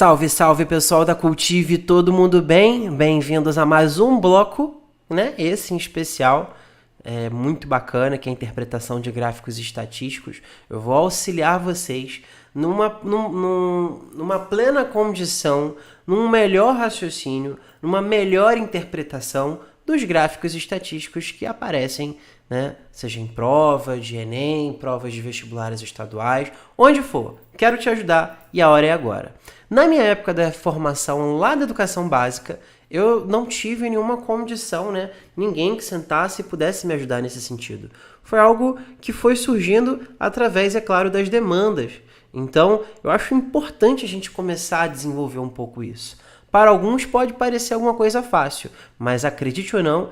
Salve, salve pessoal da Cultive, todo mundo bem? Bem-vindos a mais um bloco, né? Esse em especial é muito bacana, que é a interpretação de gráficos estatísticos. Eu vou auxiliar vocês numa plena condição, num melhor raciocínio, numa melhor interpretação dos gráficos estatísticos que aparecem, né? Seja em provas de Enem, provas de vestibulares estaduais, onde for. Quero te ajudar e a hora é agora. Na minha época da formação lá da educação básica, eu não tive nenhuma condição, né? Ninguém que sentasse e pudesse me ajudar nesse sentido. Foi algo que foi surgindo através, é claro, das demandas. Então, eu acho importante a gente começar a desenvolver um pouco isso. Para alguns pode parecer alguma coisa fácil, mas acredite ou não,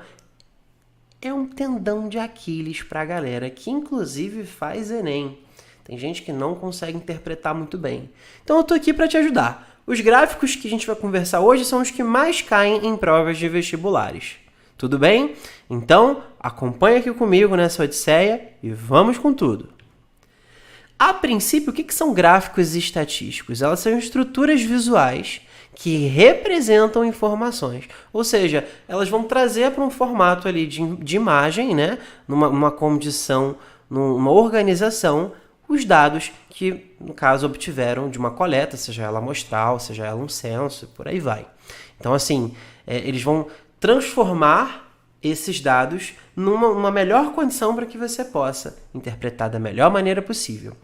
é um tendão de Aquiles para a galera que inclusive faz Enem. Tem gente que não consegue interpretar muito bem. Então eu tô aqui para te ajudar. Os gráficos que a gente vai conversar hoje são os que mais caem em provas de vestibulares. Tudo bem? Então, acompanha aqui comigo nessa odisseia e vamos com tudo. A princípio, o que são gráficos estatísticos? Elas são estruturas visuais que representam informações. Ou seja, elas vão trazer para um formato ali de imagem, né? numa condição, numa organização, os dados que, no caso, obtiveram de uma coleta, seja ela amostral, seja ela um censo, por aí vai. Então, assim, eles vão transformar esses dados numa melhor condição para que você possa interpretar da melhor maneira possível.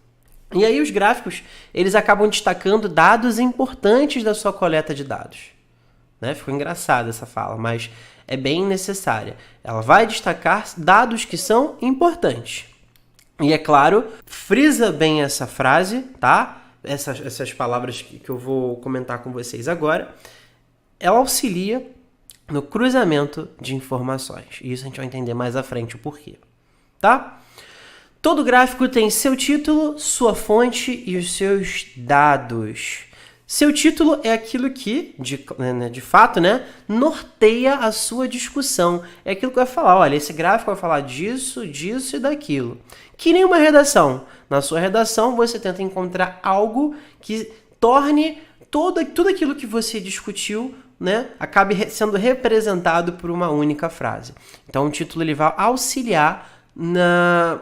E aí os gráficos, eles acabam destacando dados importantes da sua coleta de dados. Né? Ficou engraçada essa fala, mas é bem necessária. Ela vai destacar dados que são importantes. E é claro, frisa bem essa frase, tá? Essas palavras que eu vou comentar com vocês agora. Ela auxilia no cruzamento de informações. E isso a gente vai entender mais à frente o porquê, tá? Todo gráfico tem seu título, sua fonte e os seus dados. Seu título é aquilo que, de fato, né, norteia a sua discussão. É aquilo que vai falar, olha, esse gráfico vai falar disso, disso e daquilo. Que nem uma redação. Na sua redação, você tenta encontrar algo que torne tudo aquilo que você discutiu, né, acabe sendo representado por uma única frase. Então, o título ele vai auxiliar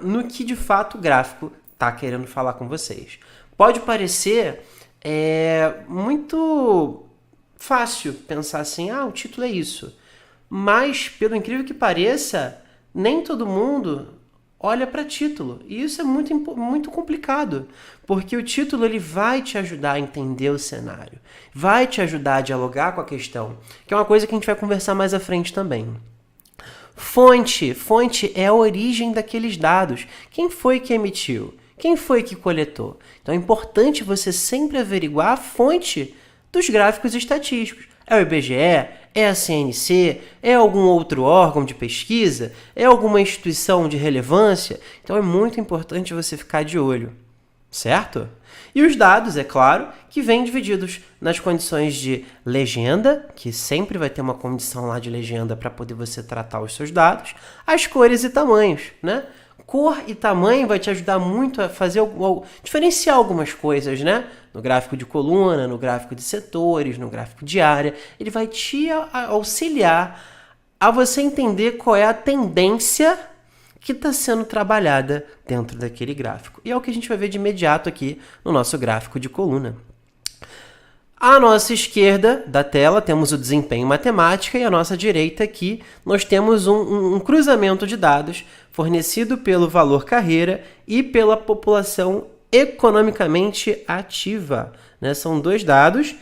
no que, de fato, o gráfico está querendo falar com vocês. Pode parecer muito fácil pensar assim, o título é isso. Mas, pelo incrível que pareça, nem todo mundo olha para título. E isso é muito, muito complicado, porque o título ele vai te ajudar a entender o cenário, vai te ajudar a dialogar com a questão, que é uma coisa que a gente vai conversar mais à frente também. Fonte é a origem daqueles dados. Quem foi que emitiu? Quem foi que coletou? Então é importante você sempre averiguar a fonte dos gráficos estatísticos. É o IBGE? É a CNC? É algum outro órgão de pesquisa? É alguma instituição de relevância? Então é muito importante você ficar de olho, certo? E os dados, é claro, que vêm divididos nas condições de legenda, que sempre vai ter uma condição lá de legenda para poder você tratar os seus dados, as cores e tamanhos, né? Cor e tamanho vai te ajudar muito a diferenciar algumas coisas, né? No gráfico de coluna, no gráfico de setores, no gráfico de área. Ele vai te auxiliar a você entender qual é a tendência que está sendo trabalhada dentro daquele gráfico. E é o que a gente vai ver de imediato aqui no nosso gráfico de coluna. À nossa esquerda da tela temos o desempenho matemática e à nossa direita aqui nós temos um cruzamento de dados fornecido pelo valor carreira e pela população economicamente ativa. Né? São dois dados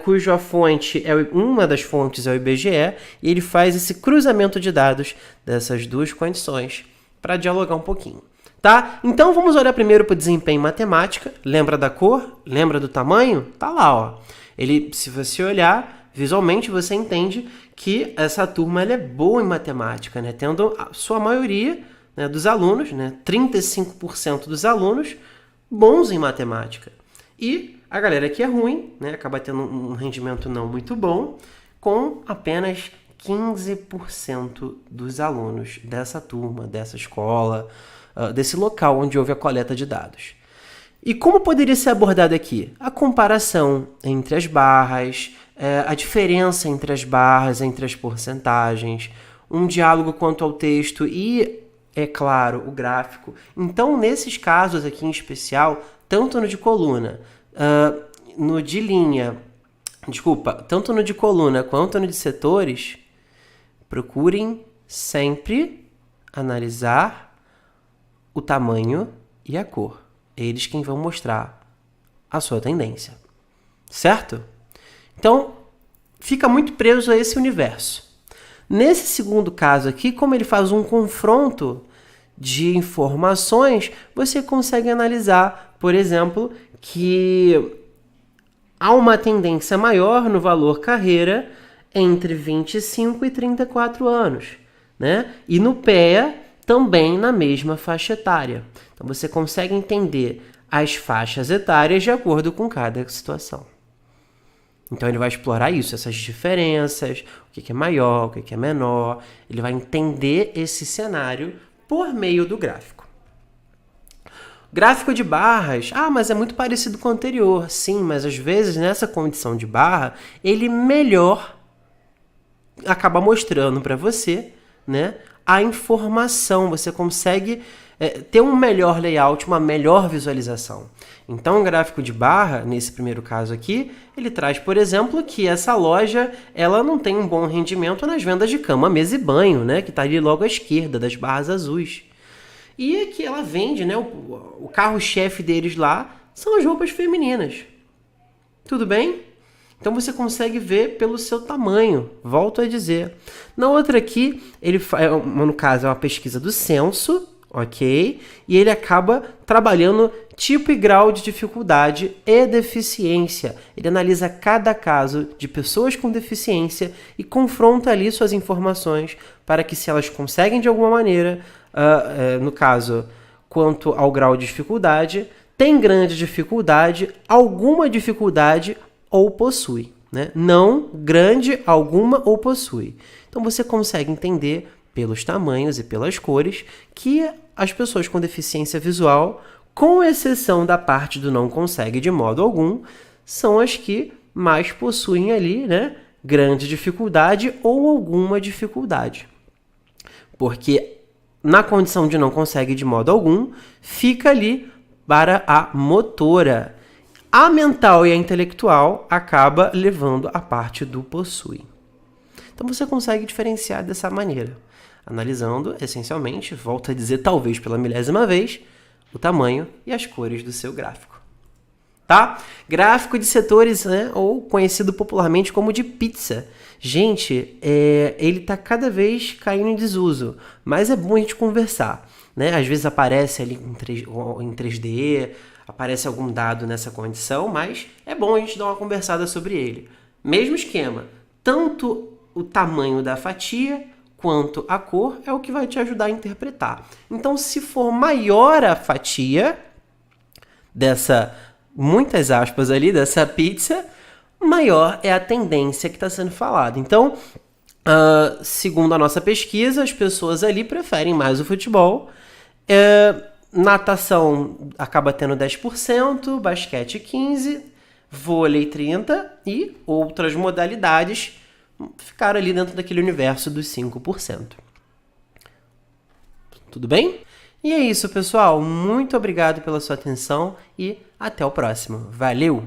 cuja fonte uma das fontes é o IBGE e ele faz esse cruzamento de dados dessas duas condições para dialogar um pouquinho. Tá? Então vamos olhar primeiro para o desempenho matemática. Lembra da cor? Lembra do tamanho? Tá lá, ó. Se você olhar visualmente, você entende que essa turma ela é boa em matemática, né? Tendo a sua maioria, né, dos alunos, né, 35% dos alunos bons em matemática. E a galera que é ruim, né, acaba tendo um rendimento não muito bom, com apenas 15% dos alunos dessa turma, dessa escola, desse local onde houve a coleta de dados. E como poderia ser abordado aqui? A comparação entre as barras, a diferença entre as barras, entre as porcentagens, um diálogo quanto ao texto e, é claro, o gráfico. Então, nesses casos aqui em especial, tanto no de coluna, no de linha, tanto no de coluna quanto no de setores, procurem sempre analisar o tamanho e a cor. Eles quem vão mostrar a sua tendência. Certo? Então, fica muito preso a esse universo. Nesse segundo caso aqui, como ele faz um confronto de informações, você consegue analisar, por exemplo, que há uma tendência maior no valor carreira entre 25 e 34 anos, né? E no PEA também na mesma faixa etária. Então você consegue entender as faixas etárias de acordo com cada situação. Então ele vai explorar isso, essas diferenças, o que é maior, o que é menor. Ele vai entender esse cenário por meio do gráfico. Gráfico de barras, mas é muito parecido com o anterior. Sim, mas às vezes nessa condição de barra, ele melhor acaba mostrando para você, né, a informação. Você consegue ter um melhor layout, uma melhor visualização. Então, o gráfico de barra, nesse primeiro caso aqui, ele traz, por exemplo, que essa loja ela não tem um bom rendimento nas vendas de cama, mesa e banho, né, que está ali logo à esquerda das barras azuis. E que ela vende, né, o carro-chefe deles lá são as roupas femininas. Tudo bem? Então você consegue ver pelo seu tamanho, volto a dizer. Na outra aqui, no caso é uma pesquisa do censo, ok? E ele acaba trabalhando tipo e grau de dificuldade e deficiência. Ele analisa cada caso de pessoas com deficiência e confronta ali suas informações para que, se elas conseguem de alguma maneira, no caso, quanto ao grau de dificuldade, tem grande dificuldade, alguma dificuldade ou possui, né? Não, grande, alguma ou possui. Então você consegue entender pelos tamanhos e pelas cores que as pessoas com deficiência visual, com exceção da parte do não consegue de modo algum, são as que mais possuem ali, né, grande dificuldade ou alguma dificuldade. Porque na condição de não consegue de modo algum, fica ali para a motora. A mental e a intelectual acaba levando a parte do possui. Então você consegue diferenciar dessa maneira, analisando, essencialmente, volto a dizer talvez pela milésima vez, o tamanho e as cores do seu gráfico. Tá? Gráfico de setores, né, ou conhecido popularmente como de pizza. Gente, ele está cada vez caindo em desuso, mas é bom a gente conversar, né? Às vezes aparece ali em 3D, aparece algum dado nessa condição, mas é bom a gente dar uma conversada sobre ele. Mesmo esquema, tanto o tamanho da fatia quanto a cor é o que vai te ajudar a interpretar. Então, se for maior a fatia dessa, muitas aspas ali, dessa pizza, maior é a tendência que está sendo falada. Então, segundo a nossa pesquisa, as pessoas ali preferem mais o futebol. Natação acaba tendo 10%, basquete 15%, vôlei 30% e outras modalidades ficaram ali dentro daquele universo dos 5%. Tudo bem? E é isso, pessoal. Muito obrigado pela sua atenção e até o próximo. Valeu!